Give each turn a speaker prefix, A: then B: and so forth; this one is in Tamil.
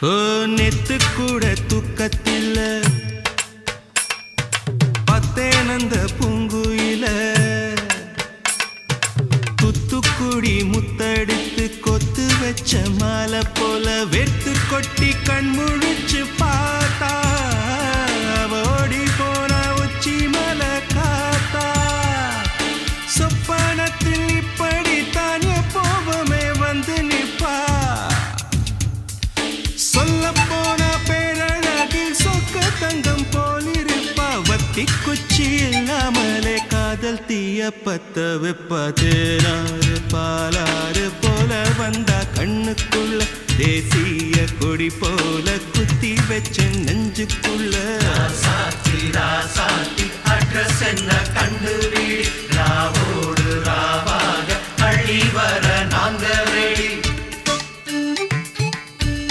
A: ஓ நெத்து கூட தூக்கத்தில்ல பத்தேனந்த பூங்குயில துத்துக்குடி முத்தடித்து கொத்து வச்ச மாலை போல வெத்து கொட்டி கண் முழிச்சு பார்த்தா ஓடி போன உச்சி மலை காத்தா சொப்பனத்தில் இப்படித்தான் எப்போவுமே வந்து நிப்பா சொல்ல போன பேரழகில் சொக்க தங்கம் போலிருப்பா வத்தி குச்சி இல்லாமலே காதல் தீய பத்த வெப்ப தேனாறு பாலாறு போல வந்தா கண்ணுக்குள்ள தேசிய கொடி போல குத்தி வச்ச நெஞ்சுக்குள்ள
B: ராசாத்தி அட்ரஸ் என்ன கண்டு ராவோடு ராவாக அழி வர நாங்க